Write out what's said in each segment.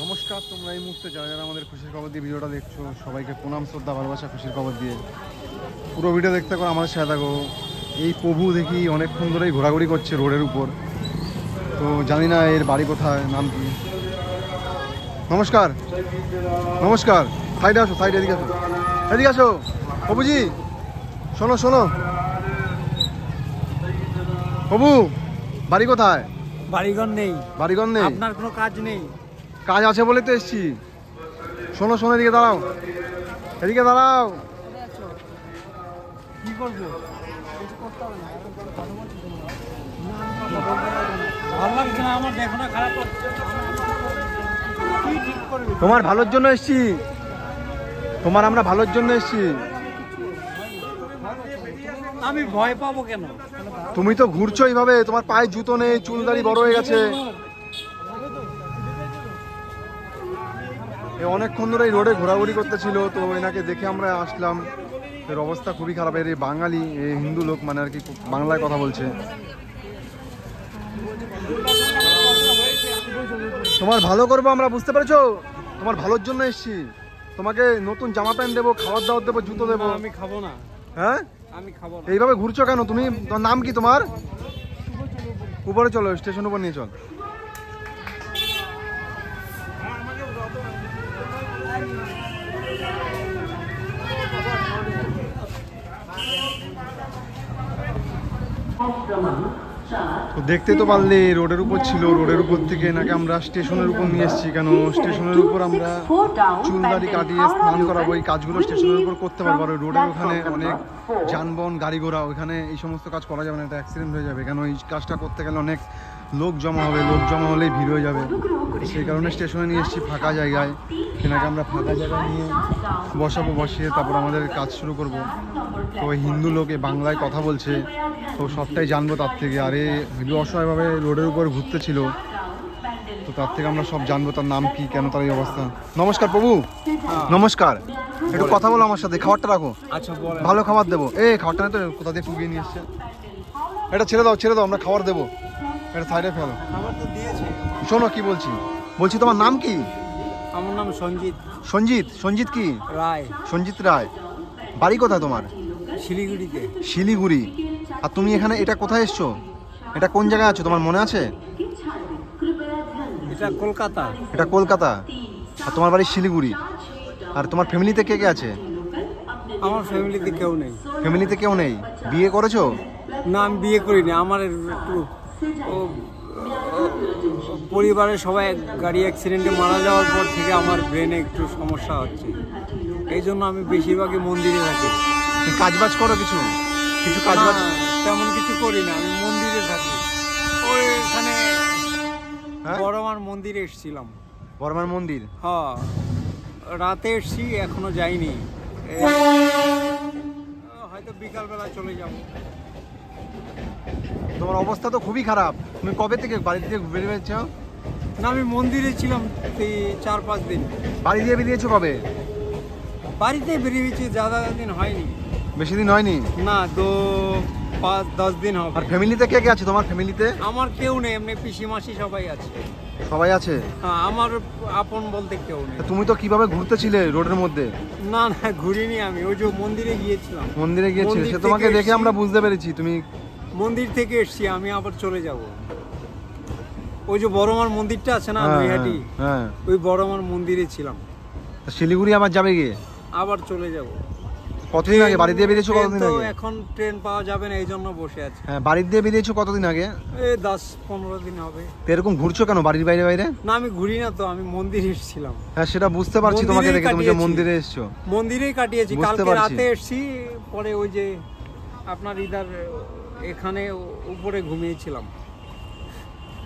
নমস্কার, তোমরা এই মুহূর্তে যারা যারা আমাদের খুশির খবর দিয়ে ভিডিওটা দেখছো সবাইকে প্রণাম, শ্রদ্ধা, ভালোবাসা, খুশির খবর দিয়ে পুরো ভিডিও দেখতে থাকো, আমাদের সাথে থাকো। এই প্রভু দেখি অনেকক্ষণ ধরেই ঘোরাঘুরি করছে রোডের উপর, তো জানি না এর বাড়ি কোথায়, নাম কি। নমস্কার নমস্কার, সাইডে আসো, সাইডে এদিকে আসো, এদিকে আসো। প্রভুজি শোনো শোনো, প্রভু বাড়ি কোথায়? বাড়িঘর নেই। বাড়িঘর নেই? আপনার কোনো কাজ নেই? কাজ আছে বলে তো এসছি। শোনো শোনো, এদিকে দাঁড়াও, এদিকে দাঁড়াও। কি করবো? ভালো লাগছে না আমার, দেখো না খারাপ লাগছে। তোমার ভালোর জন্য এসছি, তোমার আমরা ভালোর জন্য এসছি। আমি ভয় পাবো কেন? তুমি তো ঘুরছো এইভাবে, তোমার পায়ে জুতো নেই, চুলদাড়ি বড় হয়ে গেছে। অনেকক্ষণ ধরে এই রোডে ঘোরাঘুরি করতেছিল, তো এনাকে দেখে আমরা আসলাম। এর অবস্থা খুবই খারাপ। এর বাঙালি, হিন্দু লোক, মানে আর কি বাংলায় কথা বলছে। তোমার ভালো করবো আমরা, বুঝতে পেরেছো? তোমার ভালোর জন্য এসছি। তোমাকে নতুন জামা প্যান্ট দেবো, খাবার দাবার দেবো, জুতো দেবো। আমি খাবো না। হ্যাঁ, আমি খাবো না। এইভাবে ঘুরছো কেন তুমি? তোমার নাম কি? তোমার উপরে চলো, স্টেশন উপর নিয়ে চল। তো দেখতে তো পারলে রোডের উপর ছিল, রোডের উপর থেকে এনাকে আমরা স্টেশনের উপর নিয়ে এসেছি। কেন স্টেশনের উপর আমরা চুলদাড়ি কাটিয়ে স্নান করাবো, এই কাজগুলো স্টেশনের উপর করতে পারবো। আর রোডের ওখানে অনেক যানবাহন, গাড়ি ঘোড়া, ওইখানে এই সমস্ত কাজ করা যাবে না, একটা অ্যাক্সিডেন্ট হয়ে যাবে। কেন এই কাজটা করতে গেলে অনেক লোক জমা হবে, লোক জমা হলেই ভিড় হয়ে যাবে। সেই কারণে স্টেশনে নিয়ে এসেছি, ফাঁকা জায়গায়। এনাকে আমরা ফাঁকা জায়গায় নিয়ে বসাবো, বসিয়ে তারপর আমাদের কাজ শুরু করব। তো ওই হিন্দু লোকে বাংলায় কথা বলছে, তো সবটাই জানবো তার থেকে। আর এ ভিডিও অসহায়ভাবে রোডের উপর ঘুরতে ছিল, তো তার থেকে আমরা সব জানবো, তার নাম কি, কেন তার এই অবস্থা। নমস্কার প্রভু। নমস্কার, একটু কথা বলো আমার সাথে। খাবারটা রাখো, আচ্ছা ভালো খাবার দেবো। এই খাবারটা তো কোথা দিয়ে কুগিয়ে নিয়ে এসছে, এটা ছেড়ে দাও, ছেড়ে দাও, আমরা খাবার দেবো, এটা সাইডে ফেলো। খাবার তো দিয়েছে। শোনো কি বলছি, বলছি তোমার নাম কি? আমার নাম সঞ্জিত। সঞ্জিত? সঞ্জিত কি? রায়। সঞ্জিত রায়। বাড়ি কোথায় তোমার? শিলিগুড়িতে। শিলিগুড়ি। আর তুমি এখানে, এটা কোথায় এসছো? এটা কোন জায়গায় আছো, তোমার মনে আছে? এটা কলকাতা। এটা কলকাতা, আর তোমার বাড়ি শিলিগুড়ি। আর তোমার ফ্যামিলিতে কে কে আছে? আমার ফ্যামিলিতে কেউ নেই। ফ্যামিলিতে কেউ নেই? বিয়ে করেছো? না, আমি বিয়ে করিনি। আমার একটু পরিবারের সবাই গাড়ি অ্যাক্সিডেন্টে মারা যাওয়ার পর থেকে আমার ব্রেনে একটু সমস্যা হচ্ছে, এই জন্য আমি বেশিরভাগই মন্দিরে থাকি। কাজ বাজ করো কিছু? কিছু কাজ বাজ? তেমন কিছু করি না, আমি মন্দিরে থাকি। ওইখানে বড়মার মন্দিরে এসেছিলাম। বর্মার মন্দির? হ্যাঁ, রাতে এসছি, এখনো যাইনি, হয়তো বিকালবেলা চলে যাব। তোমার অবস্থা তো খুবই খারাপ। তুমি কবে থেকে বাড়ি থেকে বেরিয়েছ? না, আমি মন্দিরে ছিলাম 4-5 দিন। বাড়ি দিয়ে বেরিয়েছো কবে? বাড়িতে বেরিয়েছি, জাদা দিন হয়নি। বেশি দিন হয়নি? না, তো 5-10 দিন হবে। আর ফ্যামিলিতে কে কে আছে তোমার? ফ্যামিলিতে আমার কেউ নেই, এমনি পিসি মাসি সবাই আছে। সবাই আছে? হ্যাঁ, আমার আপন বলতে কেউ নেই। তুমি তো কিভাবে ঘুরতেছিলে রোডের মধ্যে? না না, ঘুরিনি আমি, ওই যে মন্দিরে গিয়েছিলাম। মন্দিরে গিয়েছিলে, সে তোমাকে দেখে আমরা বুঝতে পেরেছি তুমি মন্দির থেকে এসছি, আমি আবার চলে যাব। ওই যে বড়মার মন্দিরটা আছে না, নৈহাটি, হ্যাঁ, ওই বড়মার মন্দিরে ছিলাম। শিলিগুড়ি আবার যাবে গিয়ে? আবার চলে যাব। কতদিন আগে বাড়ি দিয়ে বেরিয়েছো? কতদিন আগে? এখন ট্রেন পাওয়া যাবে না, এই জন্য বসে আছি। হ্যাঁ, বাড়ি দিয়ে বেরিয়েছো কতদিন আগে? এই 10-15 দিন হবে। তো এরকম ঘুরছো কেন বাড়ির বাইরে বাইরে? না, আমি ঘুরি না তো, আমি মন্দিরে এসেছিলাম। হ্যাঁ, সেটা বুঝতে পারছি তোমাকে দেখে, তুমি যে মন্দিরে এসছো। মন্দিরেই কাটিয়েছি, কালকে রাতে এসেছি। পরে ওই যে আপনার এখানে উপরে ঘুমিয়েছিলাম,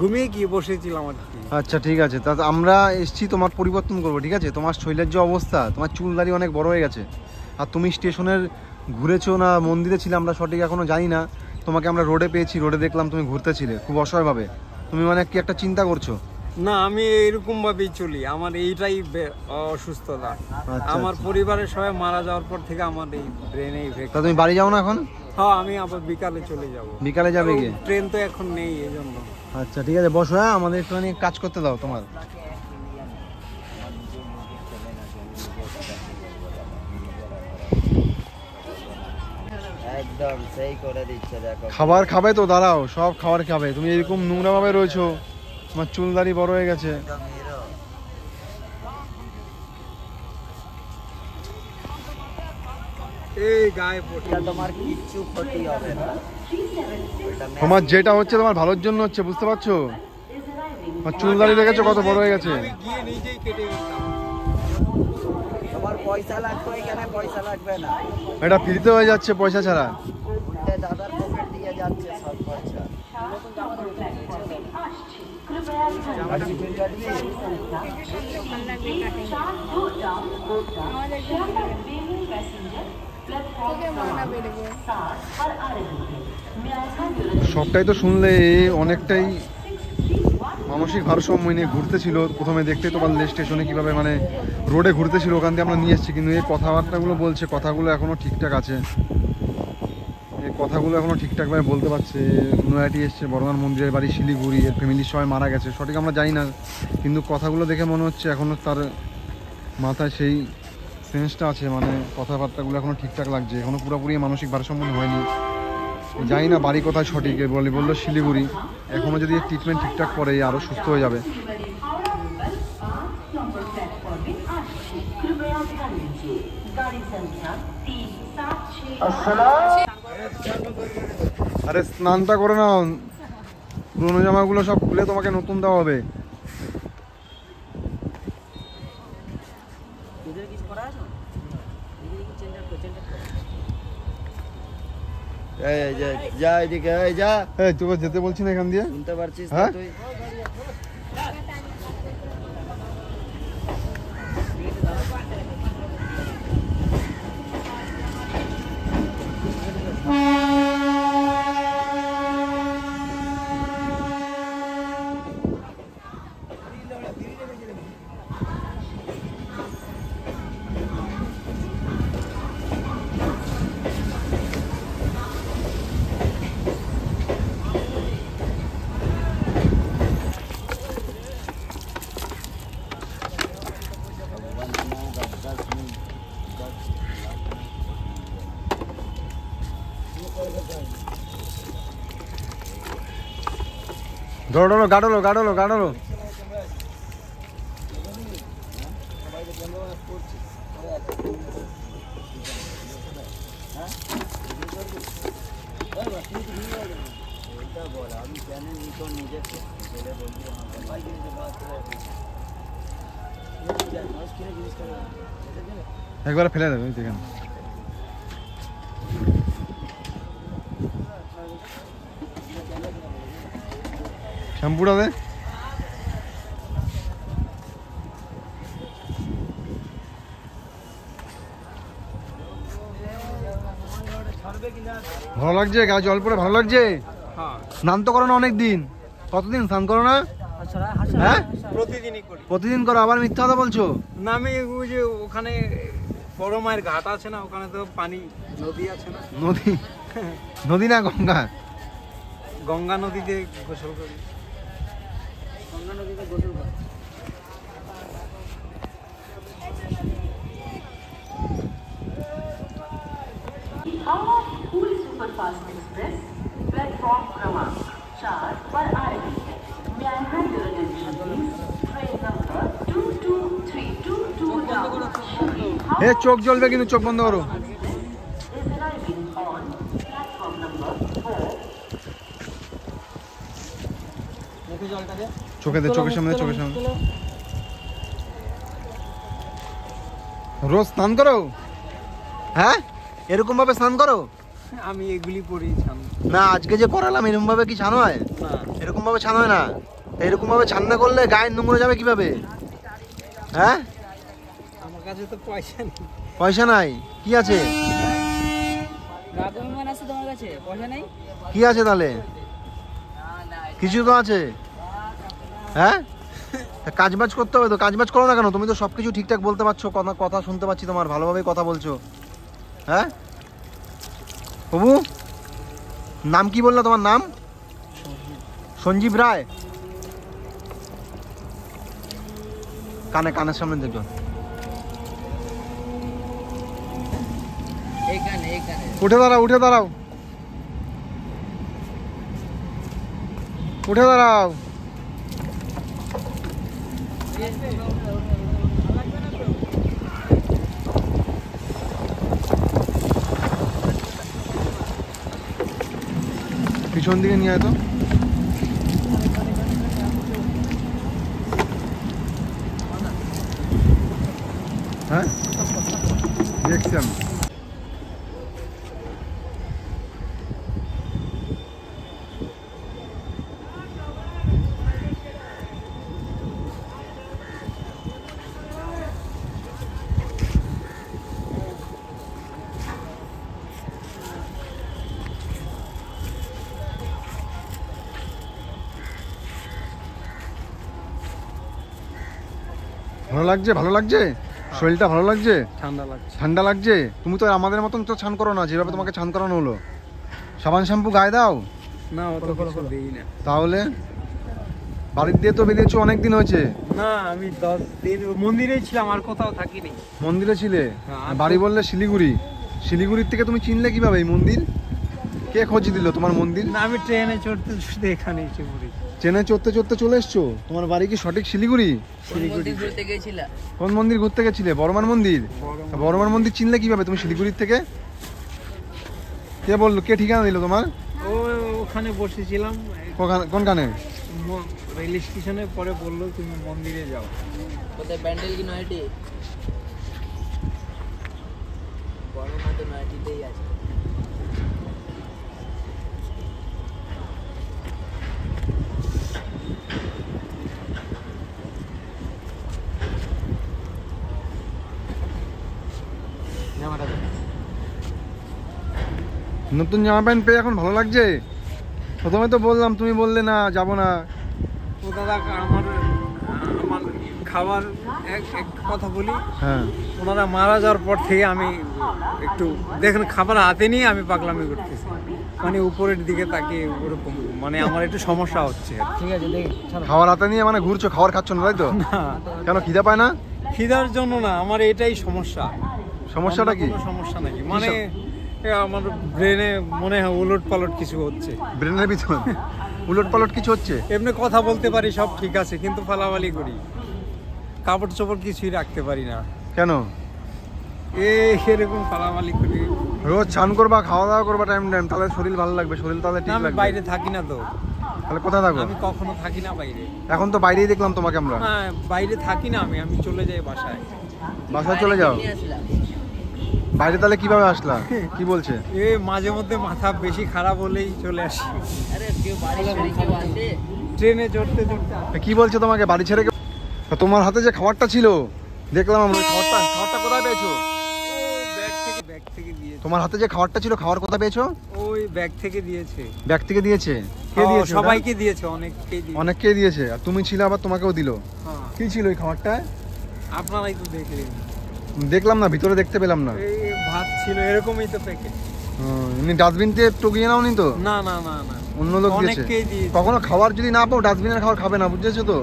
ঘুমিয়ে গিয়ে বসেছিলাম আর কি। আচ্ছা ঠিক আছে, তা আমরা এসছি তোমার পরিবর্তন করবো, ঠিক আছে? তোমার শরীরের যে অবস্থা, তোমার চুল দাড়ি অনেক বড় হয়ে গেছে। আর তুমি স্টেশনের ঘুরেছো না মন্দিরে ছিলে আমরা সঠিক এখনো জানি না। তোমাকে আমরা রোডে পেয়েছি, রোডে দেখলাম তুমি ঘুরতেছিলে খুব অসহায়ভাবে। তুমি মানে কি একটা চিন্তা করছো? না, আমি এরকম ভাবেই চলি, আমার এইটাই অসুস্থতা। আমার পরিবারের সবাই মারা যাওয়ার পর থেকে আমার এই ব্রেনে ইফেক্ট। তা তুমি বাড়ি যাও না এখন? হ্যাঁ, আমি আবার বিকালে চলে যাব। বিকালে যাবে কি? ট্রেন তো এখন নেই, এই জন্য। আচ্ছা ঠিক আছে, বসো। হ্যাঁ, আমাদের একটুখানি কাজ করতে দাও তোমার। একদম সেই করে দিচ্ছে দেখো। খাবার খাবে তো, দাঁড়াও, সব খাবার খাবে। তুমি এরকম নোংরা ভাবে রয়েছো, তোমার চুল দাড়ি বড় হয়ে গেছে। একদম হিরো। এই গায়ে পড়ছে। এটা তোমার কিচ্ছু ক্ষতি হবে না। তোমার যেটা হচ্ছে তোমার ভালোর জন্য হচ্ছে, বুঝতে পারছো? তোমার চুল দাড়ি দেখেছো কত বড় হয়ে গেছে। আমি গিয়ে নিজেই কেটে নিতাম। তোমার পয়সা লাগবে, এখানে পয়সা লাগবে না। এটা ফ্রিতে হয়ে যাচ্ছে পয়সা ছাড়া। উল্টে দাদার পকেট দিয়ে যাচ্ছে সব পয়সা। সবটাই তো শুনলে, অনেকটাই মানসিক ভারসাম্য নিয়ে ঘুরতেছিল। প্রথমে দেখতে তো পারলে স্টেশনে কিভাবে মানে রোডে ঘুরতেছিল, ওখান দিয়ে আমরা নিয়ে এসেছি। কিন্তু এই কথাবার্তাগুলো বলছে, কথাগুলো এখনো ঠিকঠাক আছে, এই কথাগুলো এখনো ঠিকঠাকভাবে বলতে পারছে। নয়াটি এসছে, বর্ধমান মন্দিরের বাড়ি শিলিগুড়ি, এর ফ্যামিলির সবাই মারা গেছে, সঠিক আমরা জানি না, কিন্তু কথাগুলো দেখে মনে হচ্ছে এখনো তার মাথায় সেই সেন্সটা আছে, মানে কথাবার্তাগুলো এখনো ঠিকঠাক লাগছে, এখনো পুরোপুরি মানসিক ভারসাম্য হয়নি। জানি না বাড়ি কোথায় সঠিক, বললো শিলিগুড়ি। এখনো যদি ট্রিটমেন্ট ঠিকঠাক করে আরও সুস্থ হয়ে যাবে। আরে স্নানটা করে নাও, পুরোনো জামাগুলো সব খুলে তোমাকে নতুন দেওয়া হবে। এই যে যা এদিকে, এই যা। এই তোকে যেতে বলছি না এখান দিয়ে, শুনতে পারছিস না হ্যাঁ? তুই? ধরো ধরো, গাড়লো গাড়লো গাড়লো। আমি জানি নি তো নিজে ছেলে বলবি আমাকে বাইরে একবার ফেলে দেবে দেখেন। শ্যাম্পুটা দে। ভালো লাগছে গায়ে জল পড়ে, ভালো লাগছে। হ্যাঁ, স্নান তো করো না অনেকদিন, কতদিন স্নান করো না? হ্যাঁ, প্রতিদিনই করি। প্রতিদিন করো, আবার মিথ্যা কথা বলছো। না, আমি ওই যে ওখানে বড় মায়ের ঘাট আছে না, ওখানে তো পানি, নদী আছে না, নদী, নদী না গঙ্গা? গঙ্গা নদীতে গোসল করি। গঙ্গা নদীতে গোসল করি। फूल सुपरफास्ट एक्सप्रेस प्लेटफॉर्म क्रमांक 4 पर आ रही है। May I have your attention please? Train number 22322 down এ চোখ জ্বলবে কিন্তু, চোখ বন্ধ করো। is arriving on platform number 4. চোখে দে, চোখের সামনে, চোখের সামনে। রোজ স্নান করো? হ্যাঁ, এরকম ভাবে স্নান করো? আমি এগুলি পরি ছান। না, আজকে যে করালাম এরকম ভাবে কি ছান হয়? না, এরকম ভাবে ছান হয় না। এরকম ভাবে ছান না করলে গায়ের নোংরা যাবে কিভাবে? হ্যাঁ, আমার কাছে তো পয়সা নেই। পয়সা নাই? কি আছে? রাগবিমান আছে তোমার কাছে, পয়সা নেই? কি আছে তাহলে? কিছু তো আছে। হ্যাঁ, কাজ বাজ করতে হবে তো, কাজ বাজ করো না কেন? তুমি তো সবকিছু ঠিকঠাক বলতে পারছো, কথা কথা শুনতে পাচ্ছি তোমার, ভালোভাবেই কথা বলছো। হ্যাঁ প্রভু, নাম কি বললা তোমার নাম? সঞ্জীব রায়। কানে, কানের সামনে দেখো। এইখানে এইখানে উঠে দাঁড়াও, উঠে দাঁড়াও, উঠে দাঁড়াও। পিছন দিকে নিয়ে আয় তো। হ্যাঁ দেখছি আমি। ভালো লাগছে, ভালো লাগছে, শরীরটা ভালো লাগছে, ঠান্ডা লাগছে। ঠান্ডা লাগছে। তুমি তো আমাদের মতন তো স্নান করো না, যেভাবে তোমাকে স্নান করানো হলো। সাবান শ্যাম্পু গায়ে দাও না অত কিছু দিই না। তাহলে? বাড়ির দিয়ে তো বেরিয়েছো, অনেক দিন হয়েছে। না আমি 10 দিন মন্দিরেই ছিলাম, আর কোথাও থাকিনি। মন্দিরে ছিলে? হ্যাঁ। বাড়ি বললে শিলিগুড়ি। শিলিগুড়ির থেকে তুমি চিনলে কিভাবে এই মন্দির? কে খোঁজ দিল তোমার মন্দির? না আমি ট্রেনে চড়তে চড়তে এখানে এসে পড়ি। ট্রেনে চড়তে চড়তে চলে এসছো? তোমার বাড়ি কি সঠিক শিলিগুড়ি? শিলিগুড়ি ঘুরতে গেছিলা? কোন মন্দির ঘুরতে গেছিলে? বড়মার মন্দির। বড়মার মন্দির চিনলে কিভাবে তুমি শিলিগুড়ির থেকে? কে বললো, কে ঠিকানা দিল তোমার? ও ওখানে বসেছিলাম কোনখানে? রেল স্টেশনে, পরে বললো তুমি মন্দিরে যাও। কোথায় প্যান্ডেল কি নয়টি? বড় মা তো নয়টিতেই আছে। নতুন জামা প্যান্ট পেয়ে এখন ভালো লাগছে? প্রথমে তো বললাম, তুমি বললে না যাবো না। ও দাদা আমার খাবার এক কথা বলি, হ্যাঁ ওনারা মারা যাওয়ার পর থেকে আমি একটু দেখেন খাবার হাতে নিয়ে আমি পাগলামি করতেছি, মানে উপরের দিকে তাকিয়ে ওরকম, মানে আমার একটু সমস্যা হচ্ছে। ঠিক আছে দেখি। খাবার হাতে নিয়ে মানে ঘুরছো, খাবার খাচ্ছ না তাই তো? না কেন, খিদা পায় না? খিদার জন্য না, আমার এটাই সমস্যা। সমস্যাটা কি? অন্য কোনো সমস্যা নাকি, মানে আমার ব্রেনে মনে হয় উলট পালট কিছু হচ্ছে। ব্রেনের ভিতর উলট পালট কিছু হচ্ছে? এমনি কথা বলতে পারি সব ঠিক আছে, কিন্তু ফালাফালি করি, কাপড় চোপড় কিছুই রাখতে পারি না। কেন? এরকম ফালাফালি করি। রোজ স্নান করবা, খাওয়া দাওয়া করবা টাইম টাইম, তাহলে শরীর ভালো লাগবে, শরীর তাহলে না, ঠিক আমি লাগবে। বাইরে থাকি না তো। তাহলে কোথায় থাকো? আমি কখনো থাকি না বাইরে। এখন তো বাইরেই দেখলাম তোমাকে আমরা। হ্যাঁ বাইরে থাকি না, আমি চলে যাই বাসায়। বাসায় চলে যাও? নিয়ে আসলাম। বাইরে তাহলে কিভাবে আসলা? কি বলছে? মাঝে মধ্যে মাথা বেশি খারাপ হলেই চলে আসি। আরে কেউ বাড়ি ছেড়ে কেউ আসে? ট্রেনে চড়তে চড়তে কি বলছে তোমাকে বাড়ি ছেড়ে? তা তোমার হাতে যে খাবারটা ছিল দেখলাম আমরা, ওই খাবারটা কোথায় পেয়েছো? ব্যাগ থেকে দিয়েছে। তোমার হাতে যে খাবারটা ছিল, খাবার কোথায় পেয়েছো? ওই ব্যাগ থেকে দিয়েছে। ব্যাগ থেকে দিয়েছে? কে দিয়েছে? ওটা? সবাইকে দিয়েছে, অনেককেই দিয়েছে। অনেককেই দিয়েছে, আর তুমি ছিলে আবার, তোমাকেও দিল। হ্যাঁ কি ছিল ওই খাবারটা? আপনারাই তো দেখলেন, দেখলাম না, ভিতরে দেখতে পেলাম না। এই ভাত ছিল এরকমই তো প্যাকেট। এমনি ডাস্টবিন দিয়ে টগিয়ে নাও নি তো? না না না না, অন্য লোক দিয়েছে। অনেককেই দিয়েছে। কখনো খাবার যদি না পাও, ডাস্টবিনের খাবার খাবে না, বুঝেছো তো?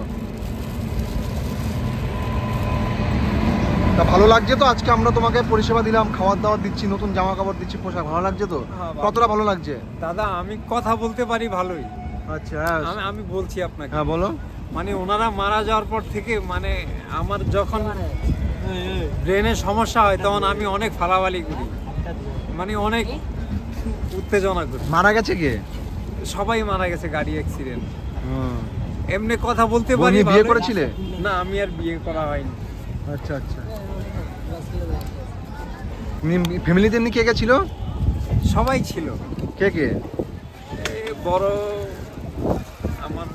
তা ভালো লাগছে তো আজকে আমরা তোমাকে পরিষেবা দিলাম, খাবার দাবার দিচ্ছি, নতুন জামা কাপড় দিচ্ছি, পোশাক, ভালো লাগছে তো? হ্যাঁ, ভালো। কতটা ভালো লাগছে? দাদা আমি কথা বলতে পারি ভালোই। আচ্ছা আমি বলছি আপনাকে, হ্যাঁ বলো। মানে ওনারা মারা যাওয়ার পর থেকে, মানে আমার যখন ব্রেনের সমস্যা হয় তখন আমি অনেক ফালাফালি করি, মানে অনেক উত্তেজনা করি। মারা গেছে কে? সবাই মারা গেছে গাড়ি অ্যাক্সিডেন্ট। এমনি কথা বলতে পারি। বিয়ে ভালোই। করেছিলে? না আমি আর বিয়ে করা হয়নি। আচ্ছা আচ্ছা। ফ্যামিলিতে এমনি কে কে ছিল? সবাই ছিল। কে কে? বড় আমার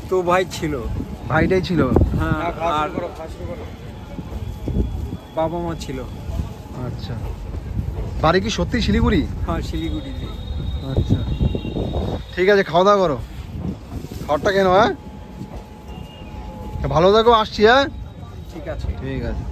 তো ভাই ছিল। ভাইটাই ছিল? হ্যাঁ আর বাবা মা ছিল। আচ্ছা, বাড়ি কি সত্যি শিলিগুড়ি? হ্যাঁ শিলিগুড়িতে। আচ্ছা ঠিক আছে, খাওয়া দাওয়া করো, খাবারটা কেন? হ্যাঁ ভালো থাকো, আসছি। হ্যাঁ ঠিক আছে। ঠিক আছে।